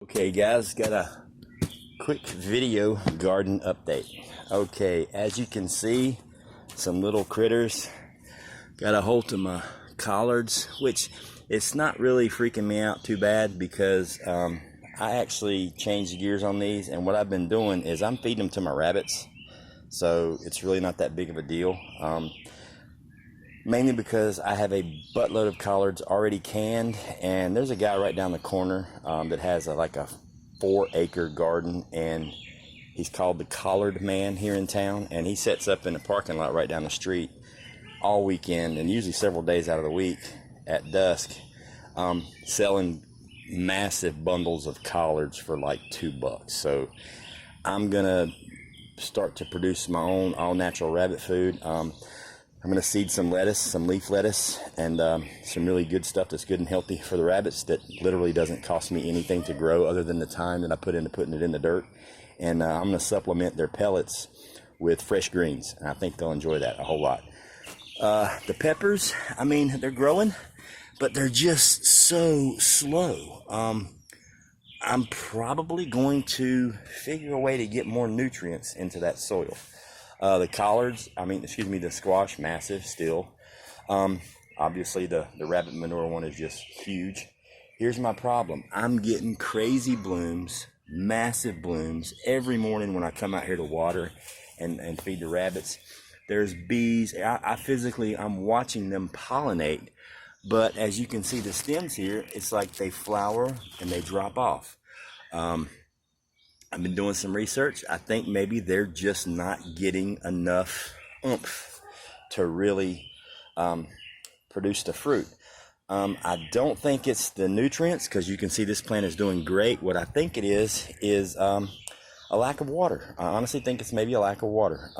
Okay guys, got a quick video garden update. Okay, as you can see, some little critters got a hold of my collards, which it's not really freaking me out too bad because I actually changed gears on these, and what I've been doing is I'm feeding them to my rabbits, so it's really not that big of a deal. Mainly because I have a buttload of collards already canned, and there's a guy right down the corner that has like a 4-acre garden, and he's called the Collard Man here in town, and he sets up in a parking lot right down the street all weekend and usually several days out of the week at dusk, selling massive bundles of collards for like $2. So I'm gonna start to produce my own all natural rabbit food. I'm going to seed some lettuce, some leaf lettuce, and some really good stuff that's good and healthy for the rabbits that literally doesn't cost me anything to grow other than the time that I put into putting it in the dirt. And I'm going to supplement their pellets with fresh greens, and I think they'll enjoy that a whole lot. The peppers, I mean, they're growing, but they're just so slow. I'm probably going to figure a way to get more nutrients into that soil. The collards, the squash, massive still. Obviously the rabbit manure one is just huge. Here's my problem. I'm getting crazy blooms, massive blooms every morning when I come out here to water and feed the rabbits. There's bees. I'm watching them pollinate, but as you can see the stems here, it's like they flower and they drop off. I've been doing some research. I think maybe they're just not getting enough oomph to really produce the fruit. I don't think it's the nutrients, because you can see this plant is doing great. What I think it is a lack of water. I honestly think it's maybe a lack of water.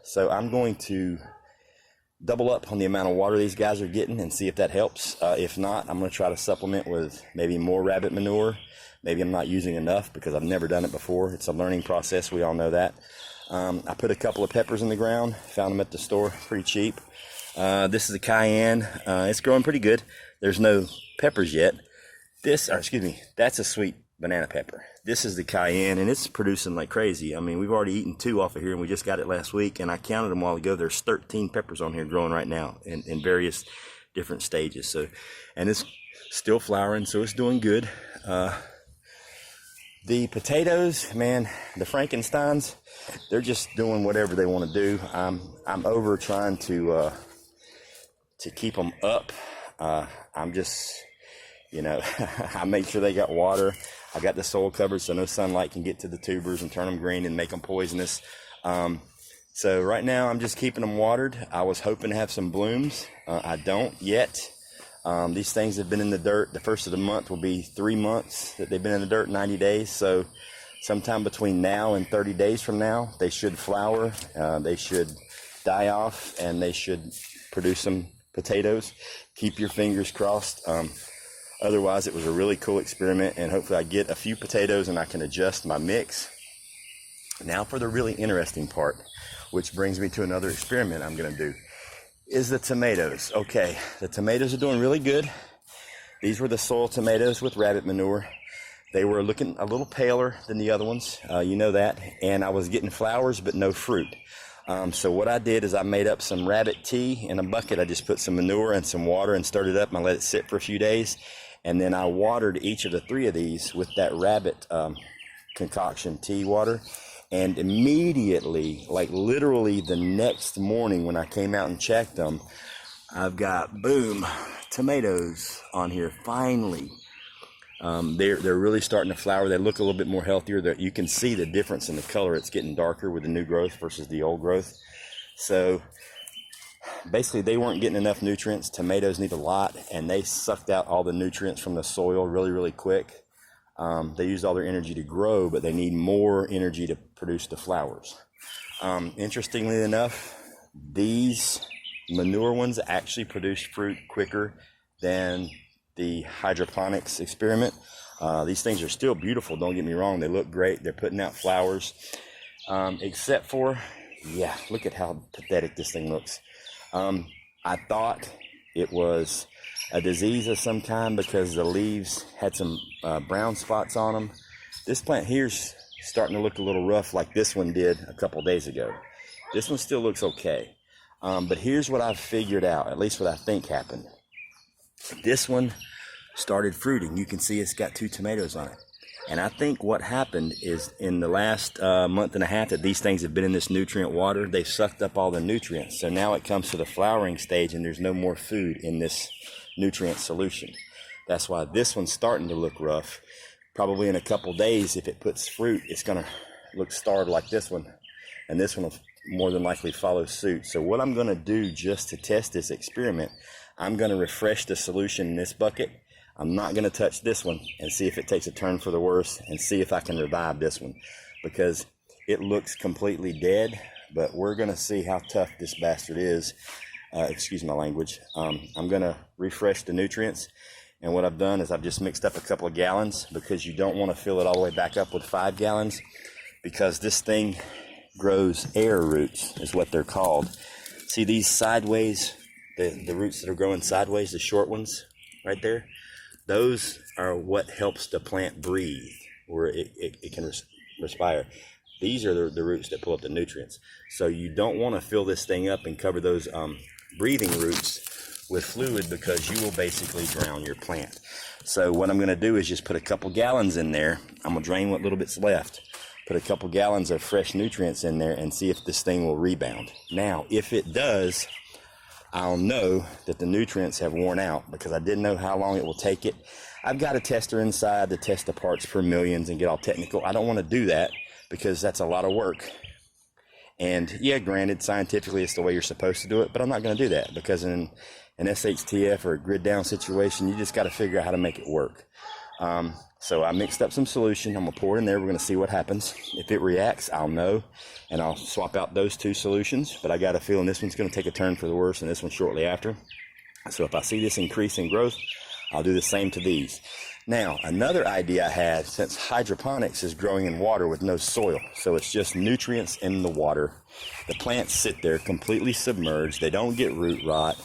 So I'm going to double up on the amount of water these guys are getting and see if that helps. If not, I'm going to try to supplement with maybe more rabbit manure. Maybe I'm not using enough because I've never done it before. It's a learning process. We all know that. I put a couple of peppers in the ground. Found them at the store pretty cheap. This is a cayenne. It's growing pretty good. There's no peppers yet. That's a sweet banana pepper. This is the cayenne, and it's producing like crazy. I mean, we've already eaten 2 off of here, and we just got it last week, and I counted them a while ago. There's 13 peppers on here growing right now in various different stages. So, and it's still flowering, so it's doing good. The potatoes, man, the Frankensteins, they're just doing whatever they want to do. I'm over trying to keep them up. I'm just, I make sure they got water. I got the soil covered so no sunlight can get to the tubers and turn them green and make them poisonous. So right now I'm just keeping them watered. I was hoping to have some blooms. I don't yet. These things have been in the dirt. The first of the month will be 3 months that they've been in the dirt, 90 days. So sometime between now and 30 days from now, they should flower. They should die off, and they should produce some potatoes. Keep your fingers crossed. Otherwise, it was a really cool experiment, and hopefully I get a few potatoes and I can adjust my mix. Now for the really interesting part, which brings me to another experiment I'm going to do, is the tomatoes. Okay, the tomatoes are doing really good. These were the soil tomatoes with rabbit manure. They were looking a little paler than the other ones, you know that, and I was getting flowers but no fruit. So what I did is I made up some rabbit tea in a bucket. I just put some manure and some water and stirred it up, and I let it sit for a few days, and then I watered each of the 3 of these with that rabbit concoction tea water. And immediately, like literally the next morning when I came out and checked them, I've got, boom, tomatoes on here, finally. They're really starting to flower. They look a little bit more healthier. You can see the difference in the color. It's getting darker with the new growth versus the old growth. So basically they weren't getting enough nutrients. Tomatoes need a lot, and they sucked out all the nutrients from the soil really, really quick. They used all their energy to grow, but they need more energy to produce the flowers. Interestingly enough, these manure ones actually produce fruit quicker than the hydroponics experiment. These things are still beautiful, don't get me wrong. They look great. They're putting out flowers. Except for, yeah, look at how pathetic this thing looks. I thought it was a disease of some kind because the leaves had some brown spots on them. This plant here's starting to look a little rough like this one did a couple days ago. This one still looks okay. But here's what I've figured out, at least what I think happened. This one started fruiting. You can see it's got 2 tomatoes on it. And I think what happened is in the last month and a half that these things have been in this nutrient water, they've sucked up all the nutrients. So now it comes to the flowering stage and there's no more food in this nutrient solution. That's why this one's starting to look rough. Probably in a couple days, if it puts fruit, it's going to look starved like this one. And this one will more than likely follow suit. So what I'm going to do just to test this experiment, I'm going to refresh the solution in this bucket. I'm not going to touch this one and see if it takes a turn for the worse and see if I can revive this one, because it looks completely dead, but we're going to see how tough this bastard is. Excuse my language. I'm going to refresh the nutrients, and what I've done is I've just mixed up a couple of gallons, because you don't want to fill it all the way back up with 5 gallons, because this thing grows air roots is what they're called. See these sideways, the roots that are growing sideways, the short ones right there? Those are what helps the plant breathe, where it can respire. These are the roots that pull up the nutrients. So you don't want to fill this thing up and cover those breathing roots with fluid, because you will basically drown your plant. So what I'm going to do is just put a couple gallons in there. I'm going to drain what little bit's left. Put a couple gallons of fresh nutrients in there and see if this thing will rebound. Now, if it does, I'll know that the nutrients have worn out, because I didn't know how long it will take it. I've got a tester inside to test the parts per millions and get all technical. I don't want to do that because that's a lot of work. And yeah, granted, scientifically it's the way you're supposed to do it, but I'm not going to do that, because in an SHTF or a grid down situation, you just got to figure out how to make it work. So I mixed up some solution. I'm going to pour it in there. We're going to see what happens. If it reacts, I'll know, and I'll swap out those 2 solutions. But I got a feeling this one's going to take a turn for the worse, and this one shortly after. So if I see this increase in growth, I'll do the same to these. Now, another idea I had, since hydroponics is growing in water with no soil, so it's just nutrients in the water. The plants sit there completely submerged. They don't get root rot,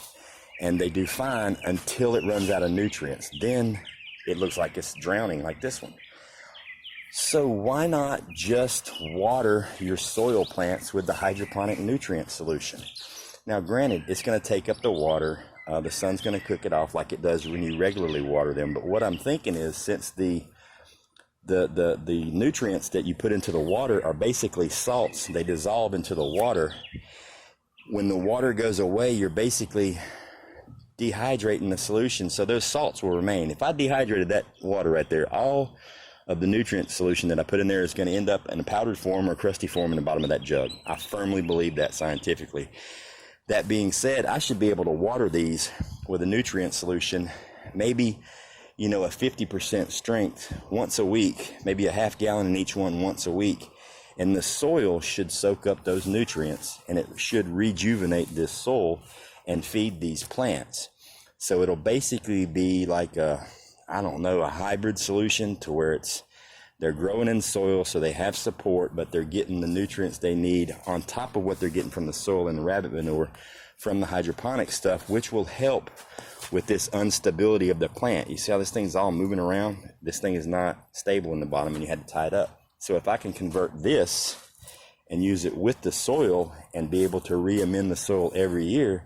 and they do fine until it runs out of nutrients. Then it looks like it's drowning like this one. So why not just water your soil plants with the hydroponic nutrient solution? Now, granted, it's going to take up the water. The sun's going to cook it off like it does when you regularly water them. But what I'm thinking is, since the nutrients that you put into the water are basically salts, they dissolve into the water. When the water goes away, you're basically dehydrating the solution, so those salts will remain. If I dehydrated that water right there, all of the nutrient solution that I put in there is going to end up in a powdered form or crusty form in the bottom of that jug. I firmly believe that scientifically. That being said, I should be able to water these with a nutrient solution, maybe, a 50% strength once a week, maybe a half gallon in each one once a week. And the soil should soak up those nutrients, and it should rejuvenate this soil and feed these plants. So it'll basically be like a hybrid solution, to where they're growing in soil, so they have support, but they're getting the nutrients they need on top of what they're getting from the soil and the rabbit manure from the hydroponic stuff, which will help with this instability of the plant. You see how this thing's all moving around? This thing is not stable in the bottom, and you had to tie it up. So if I can convert this and use it with the soil and be able to re-amend the soil every year,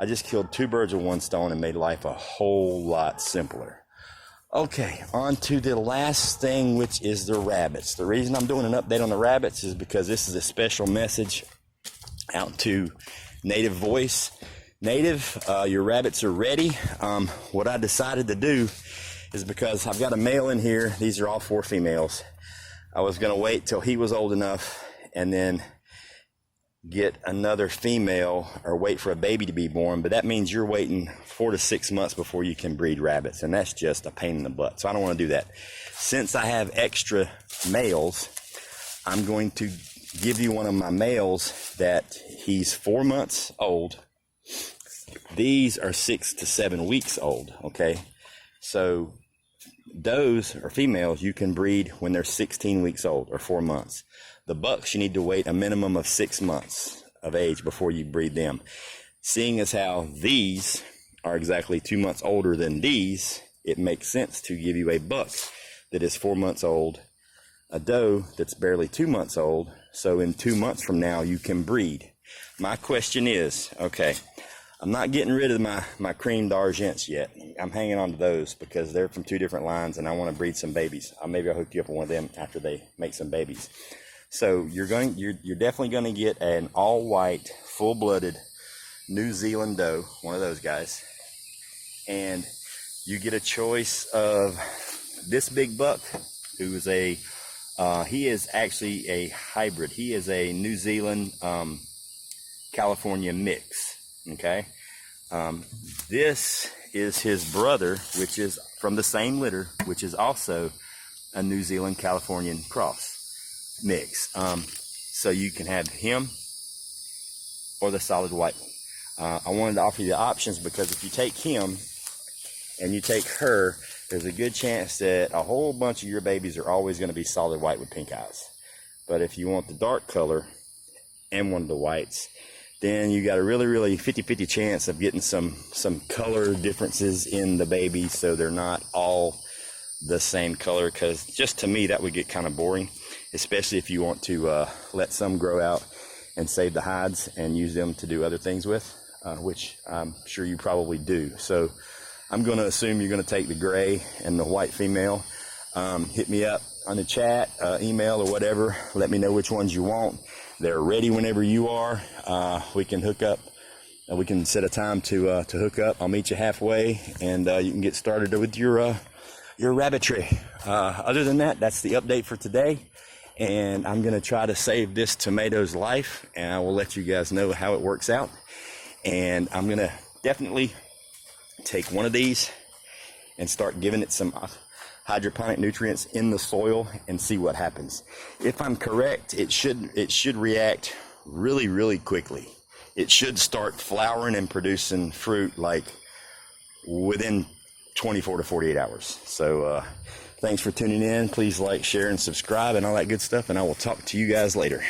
I just killed 2 birds with 1 stone and made life a whole lot simpler. Okay, on to the last thing, which is the rabbits. The reason I'm doing an update on the rabbits is because this is a special message out to Native Voice. Native, your rabbits are ready. What I decided to do is, because I've got a male in here, these are all 4 females. I was going to wait till he was old enough and then get another female, or wait for a baby to be born, but that means you're waiting 4 to 6 months before you can breed rabbits, and that's just a pain in the butt. So I don't want to do that. Since I have extra males, I'm going to give you one of my males that he's 4 months old. These are 6 to 7 weeks old, okay? So those are females you can breed when they're 16 weeks old, or 4 months. The bucks, you need to wait a minimum of 6 months of age before you breed them. Seeing as how these are exactly 2 months older than these, it makes sense to give you a buck that is 4 months old a doe that's barely 2 months old. So in 2 months from now, you can breed. My question is, okay, I'm not getting rid of my cream d'Argents yet. I'm hanging on to those because they're from 2 different lines and I want to breed some babies. Maybe I'll hook you up with one of them after they make some babies. So you're definitely going to get an all-white, full-blooded New Zealand doe, one of those guys. And you get a choice of this big buck, who is he is actually a hybrid. He is a New Zealand, California mix. Okay, this is his brother, which is from the same litter, which is also a New Zealand Californian cross mix. So you can have him or the solid white one. I wanted to offer you the options because if you take him and you take her, there's a good chance that a whole bunch of your babies are always going to be solid white with pink eyes. But if you want the dark color and one of the whites, then you got a really 50-50 chance of getting some color differences in the baby, so they're not all the same color, because just to me that would get kind of boring, especially if you want to let some grow out and save the hides and use them to do other things with, which I'm sure you probably do. So I'm going to assume you're going to take the gray and the white female. Hit me up on the chat, email or whatever. Let me know which ones you want. They're ready whenever you are. We can hook up. We can set a time to hook up. I'll meet you halfway, and you can get started with your rabbitry. Other than that, that's the update for today. And I'm going to try to save this tomato's life, and I will let you guys know how it works out. And I'm going to definitely take one of these and start giving it some hydroponic nutrients in the soil and see what happens. If I'm correct, it should react really quickly. It should start flowering and producing fruit like within 24 to 48 hours. So thanks for tuning in. Please like, share, and subscribe and all that good stuff, and I will talk to you guys later.